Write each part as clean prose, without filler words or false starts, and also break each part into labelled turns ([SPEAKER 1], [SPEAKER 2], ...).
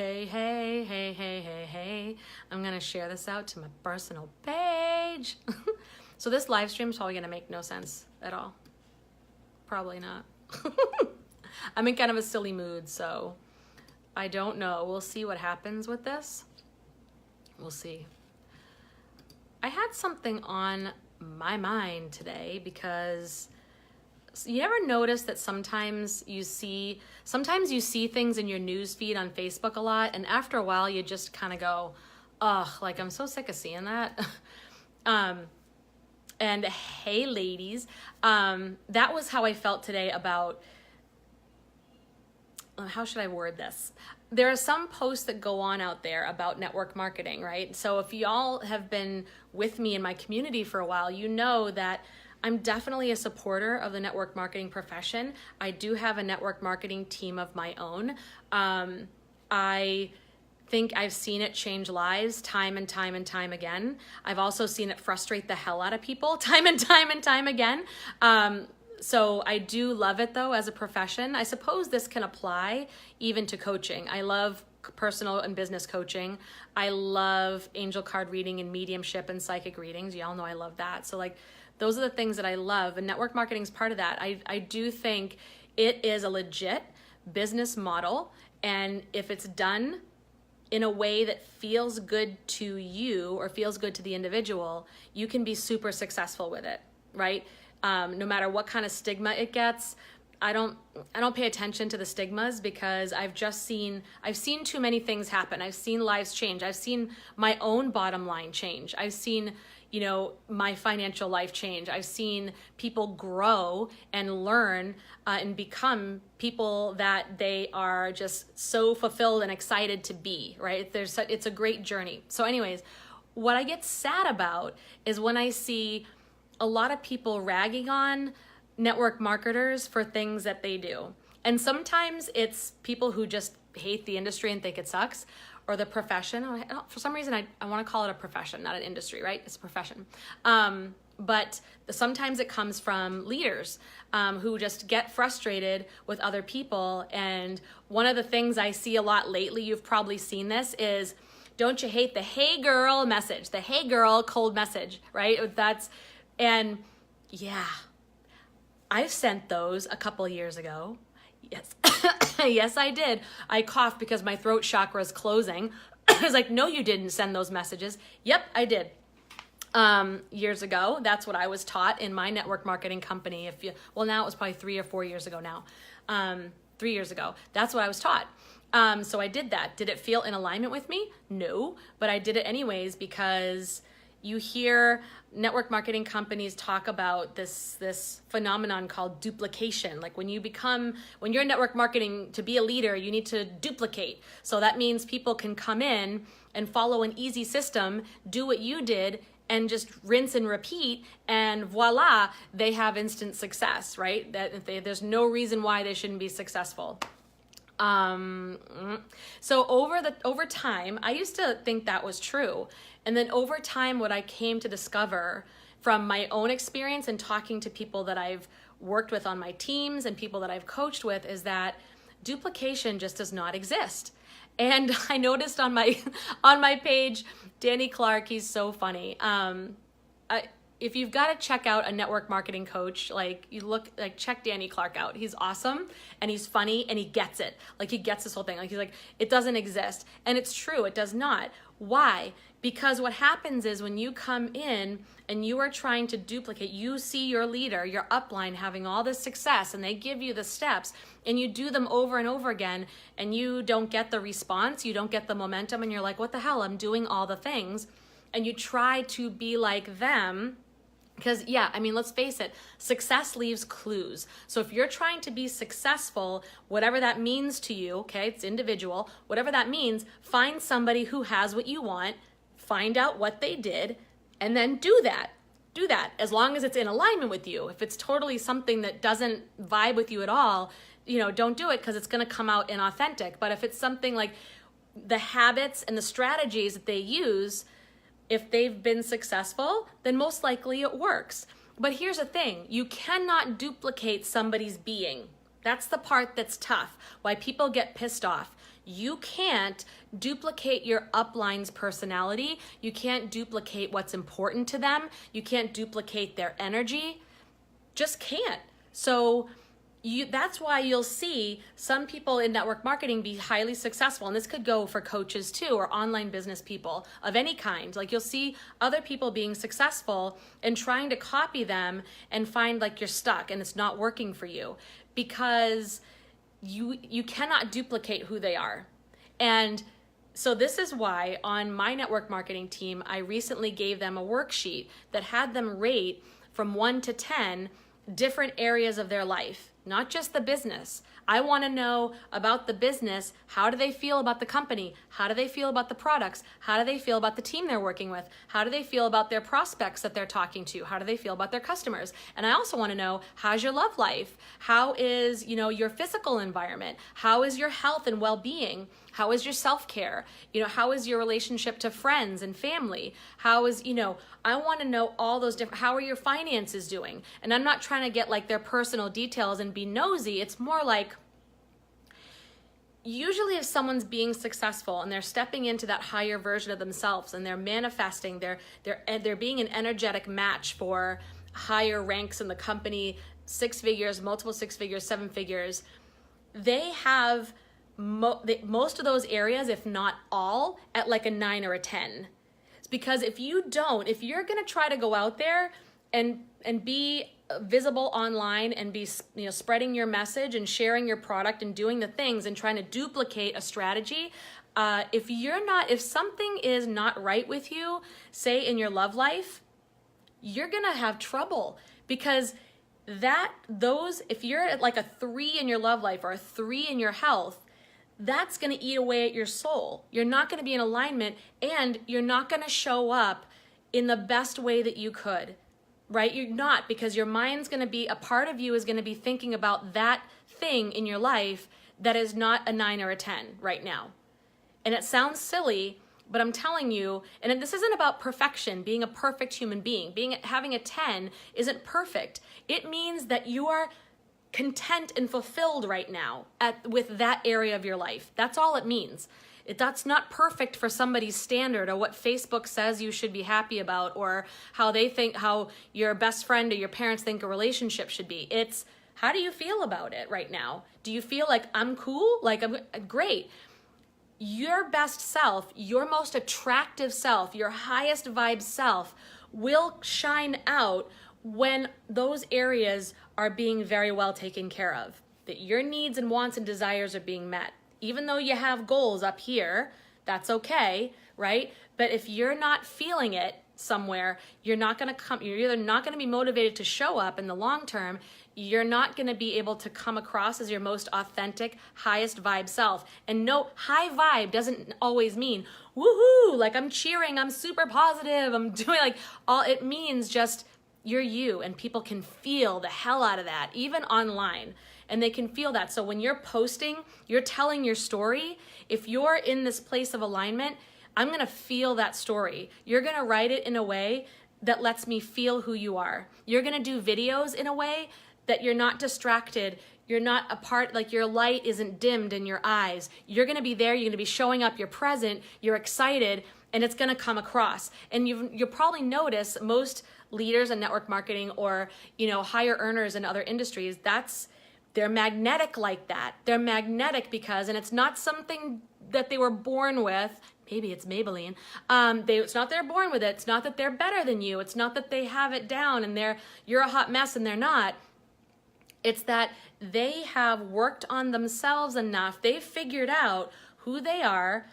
[SPEAKER 1] Hey, hey, hey, hey, hey, hey. I'm gonna share this out to my personal page. So this live stream is probably gonna make no sense at all. Probably not. I'm in kind of a silly mood, so I don't know. We'll see what happens with this. We'll see. I had something on my mind today because you ever notice that sometimes you see things in your news feed on Facebook a lot, and after a while you just kind of go, ugh, like I'm so sick of seeing that. And hey ladies, that was how I felt today about, how should I word this? There are some posts that go on out there about network marketing, right? So if y'all have been with me in my community for a while, you know that I'm definitely a supporter of the network marketing profession. I do have a network marketing team of my own. I think I've seen it change lives time and time and time again. I've also seen it frustrate the hell out of people time and time and time again. So I do love it though as a profession. I suppose this can apply even to coaching. I love personal and business coaching. I love angel card reading and mediumship and psychic readings. Y'all know I love that. So like those are the things that I love, and network marketing is part of that. I do think it is a legit business model, and if it's done in a way that feels good to you or feels good to the individual, you can be super successful with it, right? No matter what kind of stigma it gets. I don't pay attention to the stigmas because I've seen too many things happen. I've seen lives change. I've seen my own bottom line change. I've seen, my financial life change. I've seen people grow and learn and become people that they are just so fulfilled and excited to be, right? It's a great journey. So anyways, what I get sad about is when I see a lot of people ragging on network marketers for things that they do. And sometimes it's people who just hate the industry and think it sucks, or the profession. For some reason, I want to call it a profession, not an industry, right? It's a profession. But sometimes it comes from leaders who just get frustrated with other people. And one of the things I see a lot lately, you've probably seen this, is don't you hate the hey girl message, the hey girl cold message, right? And yeah, I've sent those a couple years ago. Yes, yes, I did. I coughed because my throat chakra is closing. I was like, no, you didn't send those messages. Yep, I did. Years ago, that's what I was taught in my network marketing company. Now it was probably 3 or 4 years ago now. 3 years ago, that's what I was taught. So I did that. Did it feel in alignment with me? No, but I did it anyways because you hear network marketing companies talk about this phenomenon called duplication. Like when you're network marketing, to be a leader, you need to duplicate. So that means people can come in and follow an easy system, do what you did, and just rinse and repeat, and voila, they have instant success, right? There's no reason why they shouldn't be successful. So over time, I used to think that was true. And then over time, what I came to discover from my own experience and talking to people that I've worked with on my teams and people that I've coached with is that duplication just does not exist. And I noticed on my page, Danny Clark, he's so funny. If you've got to check out a network marketing coach, check Danny Clark out. He's awesome and he's funny and he gets it. Like he gets this whole thing. Like he's like, it doesn't exist. And it's true, it does not. Why? Because what happens is when you come in and you are trying to duplicate, you see your leader, your upline having all this success and they give you the steps and you do them over and over again and you don't get the response, you don't get the momentum, and you're like, what the hell? I'm doing all the things. And you try to be like them. Because let's face it, success leaves clues. So if you're trying to be successful, whatever that means to you, okay, it's individual, whatever that means, find somebody who has what you want, find out what they did, and then do that. Do that as long as it's in alignment with you. If it's totally something that doesn't vibe with you at all, don't do it because it's going to come out inauthentic. But if it's something like the habits and the strategies that they use, if they've been successful, then most likely it works. But here's the thing, you cannot duplicate somebody's being. That's the part that's tough, why people get pissed off. You can't duplicate your upline's personality. You can't duplicate what's important to them. You can't duplicate their energy. Just can't. So that's why you'll see some people in network marketing be highly successful. And this could go for coaches too, or online business people of any kind. Like you'll see other people being successful and trying to copy them and find like you're stuck and it's not working for you, because you cannot duplicate who they are. And so this is why on my network marketing team, I recently gave them a worksheet that had them rate from 1 to 10 different areas of their life, not just the business. I want to know about the business. How do they feel about the company? How do they feel about the products? How do they feel about the team they're working with? How do they feel about their prospects that they're talking to? How do they feel about their customers? And I also want to know, how's your love life? How is, your physical environment? How is your health and well-being? How is your self-care? How is your relationship to friends and family? How is, I want to know all those different, how are your finances doing? And I'm not trying to get like their personal details and be nosy. It's more like, usually if someone's being successful and they're stepping into that higher version of themselves and they're manifesting, they're being an energetic match for higher ranks in the company, 6 figures, multiple 6 figures, 7 figures, they have most of those areas, if not all, at like a 9 or a 10. It's because if you're going to try to go out there and be visible online and be spreading your message and sharing your product and doing the things and trying to duplicate a strategy, if something is not right with you, say in your love life, you're gonna have trouble, because if you're at like a 3 in your love life or a 3 in your health, that's going to eat away at your soul. You're not going to be in alignment, and you're not going to show up in the best way that you could, right? You're not, because your mind's going to be, a part of you is going to be thinking about that thing in your life that is not a 9 or a 10 right now. And it sounds silly, but I'm telling you, and this isn't about perfection, being a perfect human being. Having a 10 isn't perfect. It means that you are content and fulfilled right now with that area of your life. That's all it means. That's not perfect for somebody's standard, or what Facebook says you should be happy about, or how your best friend or your parents think a relationship should be. It's, how do you feel about it right now? Do you feel like I'm cool? Like I'm great? Your best self, your most attractive self, your highest vibe self will shine out when those areas are being very well taken care of, that your needs and wants and desires are being met. Even though you have goals up here, that's okay, right? But if you're not feeling it somewhere, you're either not going to be motivated to show up in the long term, you're not going to be able to come across as your most authentic, highest vibe self. And no, high vibe doesn't always mean, woohoo, like I'm cheering, I'm super positive, I'm doing like all, it means just, you're you, and people can feel the hell out of that, even online, and they can feel that. So when you're posting, you're telling your story. If you're in this place of alignment, I'm going to feel that story. You're going to write it in a way that lets me feel who you are. You're going to do videos in a way that you're not distracted. You're not apart, like your light isn't dimmed in your eyes. You're going to be there. You're going to be showing up. You're present. You're excited, and it's going to come across. And you'll probably notice most leaders in network marketing, or higher earners in other industries, they're magnetic like that. They're magnetic because, and it's not something that they were born with. Maybe it's Maybelline. It's not they're born with it. It's not that they're better than you. It's not that they have it down and you're a hot mess and they're not. It's that they have worked on themselves enough. They've figured out who they are,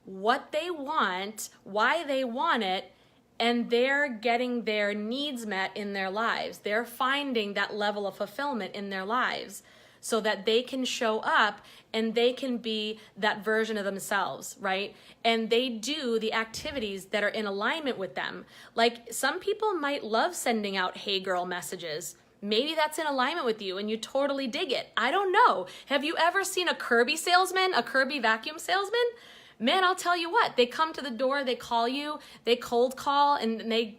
[SPEAKER 1] what they want, why they want it, and they're getting their needs met in their lives. They're finding that level of fulfillment in their lives so that they can show up and they can be that version of themselves, right? And they do the activities that are in alignment with them. Like some people might love sending out hey girl messages. Maybe that's in alignment with you and you totally dig it. I don't know. Have you ever seen a Kirby salesman, a Kirby vacuum salesman? Man, I'll tell you what, they come to the door, they call you, they cold call, and they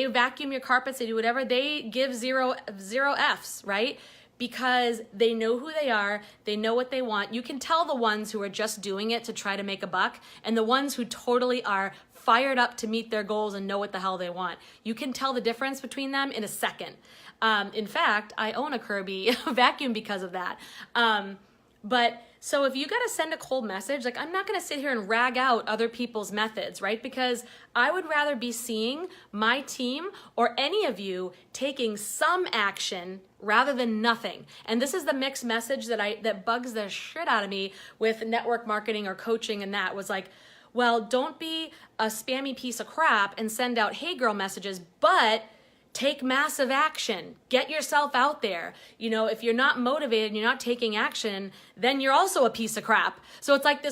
[SPEAKER 1] vacuum your carpets, they do whatever. They give zero Fs, right? because they know who they are, they know what they want. You can tell the ones who are just doing it to try to make a buck and the ones who totally are fired up to meet their goals and know what the hell they want. You can tell the difference between them in a second. In fact, I own a Kirby vacuum because of that. But so if you got to send a cold message, like I'm not going to sit here and rag out other people's methods, right? Because I would rather be seeing my team or any of you taking some action rather than nothing. And this is the mixed message that bugs the shit out of me with network marketing or coaching, and that was like, well, don't be a spammy piece of crap and send out hey girl messages, but take massive action. Get yourself out there. You know, if you're not motivated and you're not taking action, then you're also a piece of crap. So it's like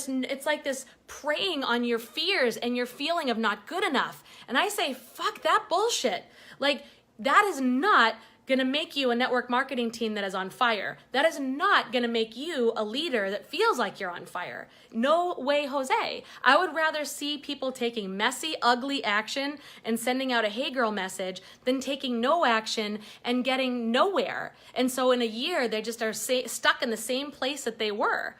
[SPEAKER 1] this preying on your fears and your feeling of not good enough. And I say, fuck that bullshit. Like, that is not gonna make you a network marketing team that is on fire. That is not gonna make you a leader that feels like you're on fire. No way, Jose. I would rather see people taking messy, ugly action and sending out a hey girl message than taking no action and getting nowhere. And so in a year, they just are stuck in the same place that they were.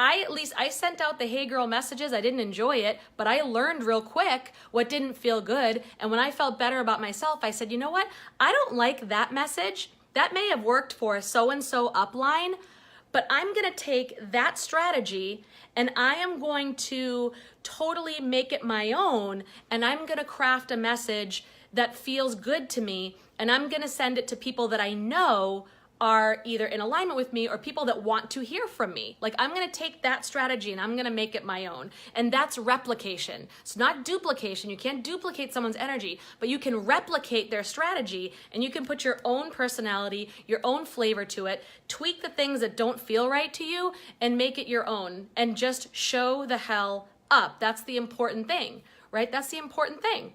[SPEAKER 1] I sent out the hey girl messages. I didn't enjoy it, but I learned real quick what didn't feel good. And when I felt better about myself, I said, you know what? I don't like that message. That may have worked for so-and-so upline, but I'm going to take that strategy and I am going to totally make it my own. And I'm going to craft a message that feels good to me. And I'm going to send it to people that I know are either in alignment with me or people that want to hear from me. Like, I'm gonna take that strategy and I'm gonna make it my own. And that's replication. It's not duplication. You can't duplicate someone's energy, but you can replicate their strategy and you can put your own personality, your own flavor to it, tweak the things that don't feel right to you and make it your own and just show the hell up. That's the important thing, right? That's the important thing.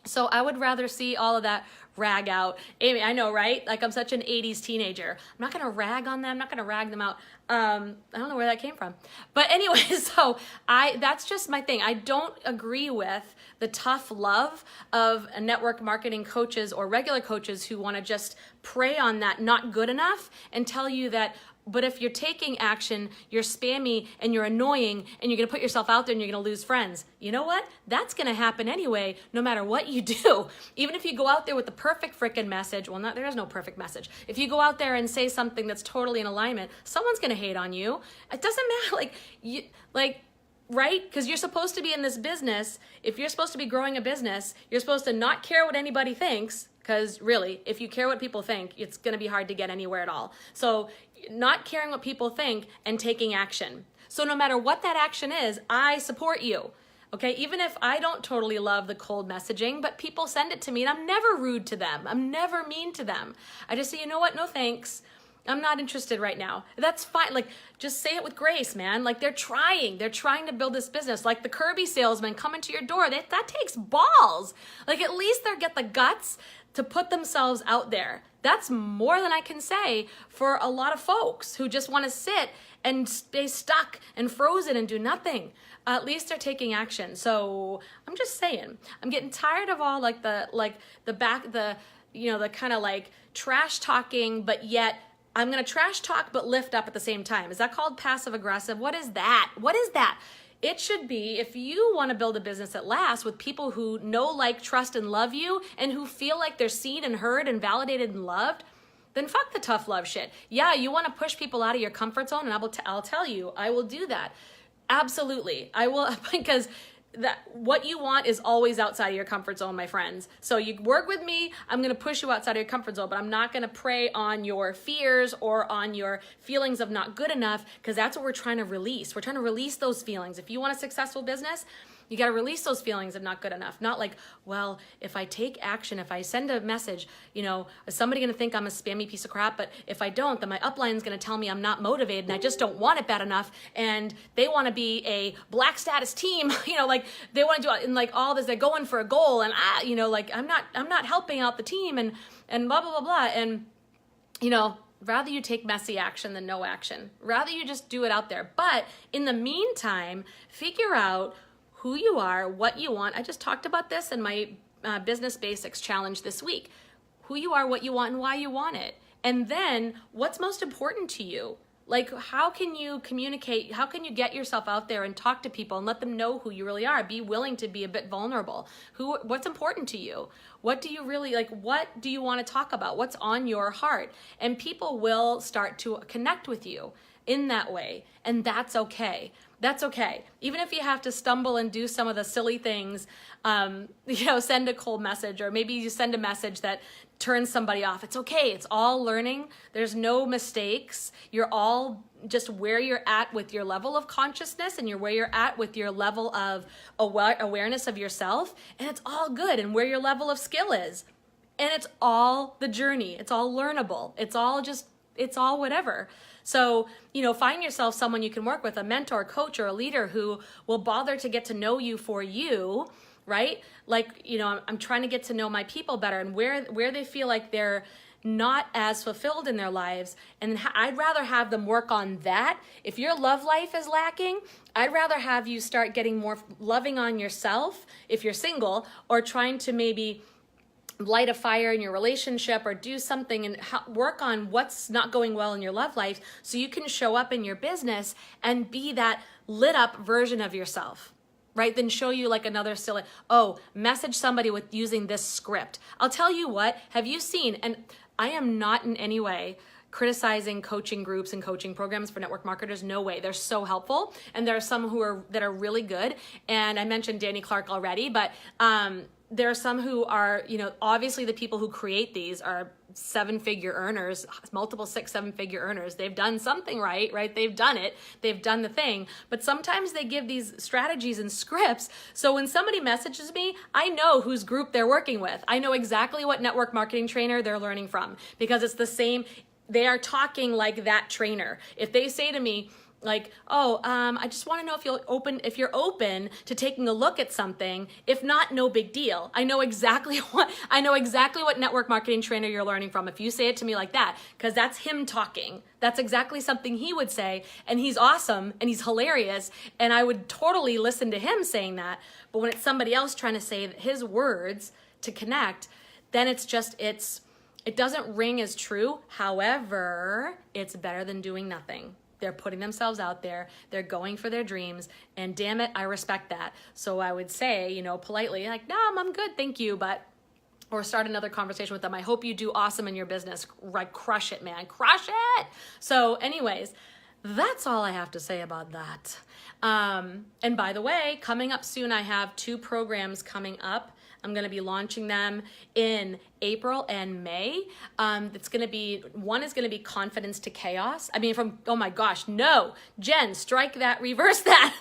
[SPEAKER 1] So I would rather see all of that rag out. Amy, I know, right? Like, I'm such an 80s teenager. I'm not going to rag on them. I'm not going to rag them out. I don't know where that came from. But anyway, so that's just my thing. I don't agree with the tough love of network marketing coaches or regular coaches who want to just prey on that not good enough and tell you that, but if you're taking action, you're spammy and you're annoying and you're going to put yourself out there and you're going to lose friends. You know what? That's going to happen anyway, no matter what you do. Even if you go out there with the perfect freaking message, well, there is no perfect message. If you go out there and say something that's totally in alignment, someone's going to hate on you. It doesn't matter. Right? Because you're supposed to be in this business. If you're supposed to be growing a business, you're supposed to not care what anybody thinks. Because really, if you care what people think, it's going to be hard to get anywhere at all. So not caring what people think and taking action. So no matter what that action is, I support you. Okay, even if I don't totally love the cold messaging, but people send it to me and I'm never rude to them. I'm never mean to them. I just say, you know what? No thanks. I'm not interested right now. That's fine. Like, just say it with grace, man. Like, they're trying to build this business. Like the Kirby salesman coming to your door, that takes balls. Like, at least they'll get the guts to put themselves out there. That's more than I can say for a lot of folks who just want to sit and stay stuck and frozen and do nothing. At least they're taking action. So I'm just saying, I'm getting tired of all the kind of like trash talking, but yet I'm going to trash talk but lift up at the same time. Is that called passive aggressive? What is that? What is that? It should be, if you want to build a business that lasts with people who know, like, trust, and love you, and who feel like they're seen and heard and validated and loved, then fuck the tough love shit. Yeah, you want to push people out of your comfort zone, and I'll tell you, I will do that. Absolutely. I will, because what you want is always outside of your comfort zone, my friends. So you work with me, I'm going to push you outside of your comfort zone, but I'm not going to prey on your fears or on your feelings of not good enough, because that's what we're trying to release. We're trying to release those feelings. If you want a successful business, you got to release those feelings of not good enough. Not like, well, if I take action, if I send a message, is somebody going to think I'm a spammy piece of crap? But if I don't, then my upline is going to tell me I'm not motivated and I just don't want it bad enough. And they want to be a black status team, like they want to do it and like all this, they're going for a goal. And I'm not helping out the team and blah, blah, blah, blah. And, rather you take messy action than no action. Rather you just do it out there. But in the meantime, figure out who you are, what you want. I just talked about this in my Business Basics Challenge this week. Who you are, what you want, and why you want it. And then what's most important to you? Like, how can you communicate? How can you get yourself out there and talk to people and let them know who you really are? Be willing to be a bit vulnerable. What's important to you? What do you really like? What do you want to talk about? What's on your heart? And people will start to connect with you in that way. And that's okay. That's okay. Even if you have to stumble and do some of the silly things, send a cold message, or maybe you send a message that turns somebody off. It's okay. It's all learning. There's no mistakes. You're all just where you're at with your level of consciousness, and you're where you're at with your level of awareness of yourself. And it's all good, and where your level of skill is. And it's all the journey. It's all learnable. It's all whatever. So, find yourself someone you can work with, a mentor, coach, or a leader who will bother to get to know you for you, right? Like, I'm trying to get to know my people better, and where they feel like they're not as fulfilled in their lives. And I'd rather have them work on that. If your love life is lacking, I'd rather have you start getting more loving on yourself if you're single, or trying to maybe light a fire in your relationship, or do something and work on what's not going well in your love life, so you can show up in your business and be that lit up version of yourself, right? Then show you like another silly, message somebody with using this script. I'll tell you what, have you seen, and I am not in any way criticizing coaching groups and coaching programs for network marketers. No way. They're so helpful. And there are some that are really good. And I mentioned Danny Clark already, but there are some who are, obviously the people who create these are 7-figure earners, multiple 6-7-figure earners. They've done something right? They've done it. They've done the thing. But sometimes they give these strategies and scripts. So when somebody messages me, I know whose group they're working with. I know exactly what network marketing trainer they're learning from, because it's the same. They are talking like that trainer. If they say to me, like, I just want to know if you're open to taking a look at something. If not, no big deal. I know exactly what network marketing trainer you're learning from. If you say it to me like that, because that's him talking. That's exactly something he would say, and he's awesome and he's hilarious, and I would totally listen to him saying that. But when it's somebody else trying to say his words to connect, then it doesn't ring as true. However, it's better than doing nothing. They're putting themselves out there. They're going for their dreams. And damn it, I respect that. So I would say, politely, like, no, I'm good, thank you. Or start another conversation with them. I hope you do awesome in your business. Like, crush it, man. Crush it. So anyways, that's all I have to say about that. And by the way, coming up soon, I have 2 programs coming up. I'm going to be launching them in April and May. One is going to be Confidence to Chaos. oh my gosh, no, Jen, strike that, reverse that.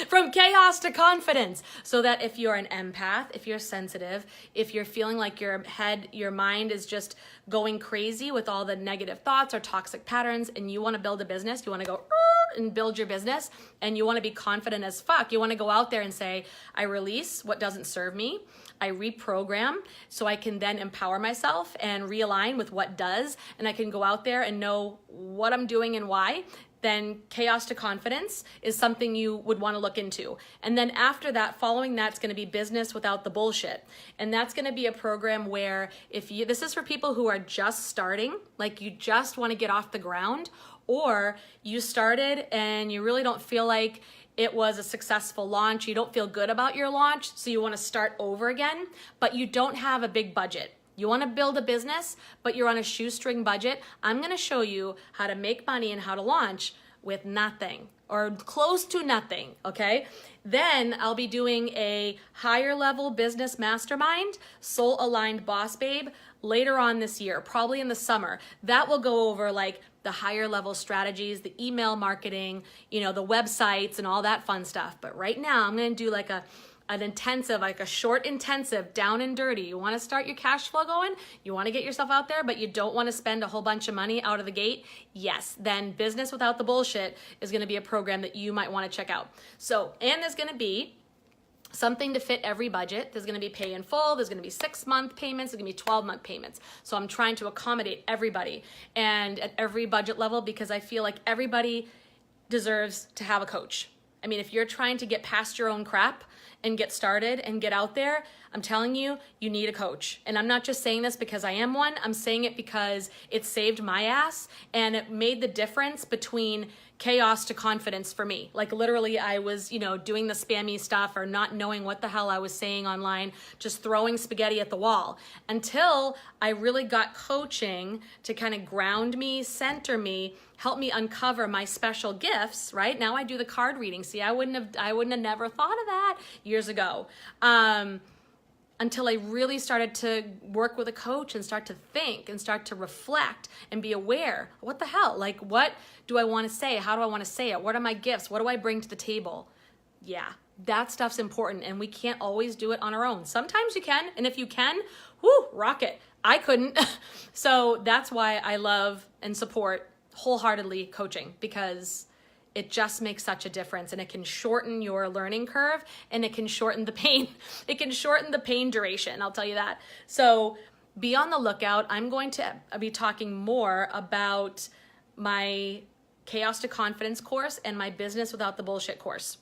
[SPEAKER 1] From chaos to confidence. So that if you're an empath, if you're sensitive, if you're feeling like your mind is just going crazy with all the negative thoughts or toxic patterns, and you want to build a business, you want to go and build your business, and you want to be confident as fuck. You want to go out there and say, I release what doesn't serve me. I reprogram so I can then empower myself and realign with what does, and I can go out there and know what I'm doing and why. Then Chaos to Confidence is something you would want to look into. And then after that, following that's going to be Business Without the Bullshit. And that's going to be a program where this is for people who are just starting, like you just want to get off the ground, or you started and you really don't feel like it was a successful launch. You don't feel good about your launch, so you want to start over again, but you don't have a big budget. You want to build a business, but you're on a shoestring budget. I'm going to show you how to make money and how to launch with nothing or close to nothing, okay? Then I'll be doing a higher level business mastermind, Soul Aligned Boss Babe, later on this year, probably in the summer. That will go over like the higher level strategies, the email marketing, the websites and all that fun stuff. But right now I'm going to do like an intensive, like a short intensive, down and dirty. You want to start your cash flow going? You want to get yourself out there, but you don't want to spend a whole bunch of money out of the gate? Yes, then Business Without the Bullshit is going to be a program that you might want to check out. So, and there's going to be something to fit every budget. There's going to be pay in full. There's going to be 6-month payments. There's going to be 12-month payments. So I'm trying to accommodate everybody and at every budget level, because I feel like everybody deserves to have a coach. If you're trying to get past your own crap and get started and get out there, I'm telling you, you need a coach. And I'm not just saying this because I am one, I'm saying it because it saved my ass and it made the difference between chaos to confidence for me. Like literally I was, doing the spammy stuff or not knowing what the hell I was saying online, just throwing spaghetti at the wall until I really got coaching to kind of ground me, center me, help me uncover my special gifts, right? Now I do the card reading. See, I wouldn't have never thought of that years ago. Until I really started to work with a coach and start to think and start to reflect and be aware. What the hell? Like, what do I want to say? How do I want to say it? What are my gifts? What do I bring to the table? Yeah, that stuff's important, and we can't always do it on our own. Sometimes you can, and if you can, whoo, rock it. I couldn't. So that's why I love and support wholeheartedly coaching, because it just makes such a difference, and it can shorten your learning curve, and it can shorten the pain. It can shorten the pain duration, I'll tell you that. So be on the lookout. I'm going to be talking more about my Chaos to Confidence course and my Business Without the Bullshit course.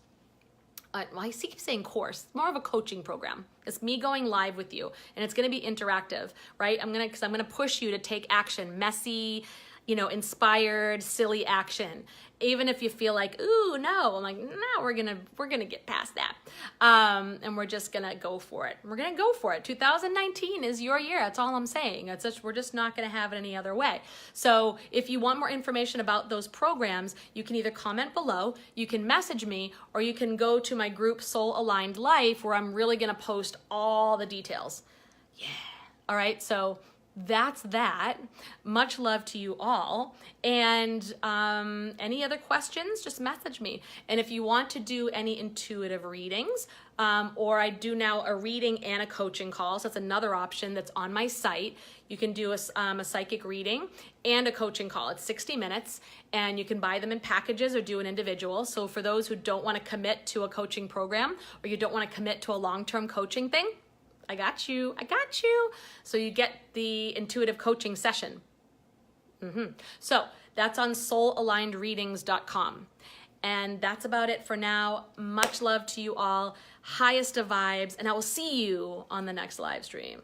[SPEAKER 1] I keep saying course, more of a coaching program. It's me going live with you, and it's gonna be interactive, right? Because I'm gonna push you to take action, messy, inspired, silly action. Even if you feel like, ooh, no, I'm like, no, we're gonna get past that. And we're just gonna go for it. We're gonna go for it. 2019 is your year. That's all I'm saying. We're just not gonna have it any other way. So if you want more information about those programs, you can either comment below, you can message me, or you can go to my group Soul Aligned Life, where I'm really gonna post all the details. Yeah. All right, so that's that. Much love to you all. And any other questions, just message me. And if you want to do any intuitive readings, or I do now a reading and a coaching call, so that's another option that's on my site. You can do a psychic reading and a coaching call. It's 60 minutes, and you can buy them in packages or do an individual. So for those who don't want to commit to a coaching program, or you don't want to commit to a long-term coaching thing, I got you. So you get the intuitive coaching session. So that's on soulalignedreadings.com. And that's about it for now. Much love to you all. Highest of vibes. And I will see you on the next live stream.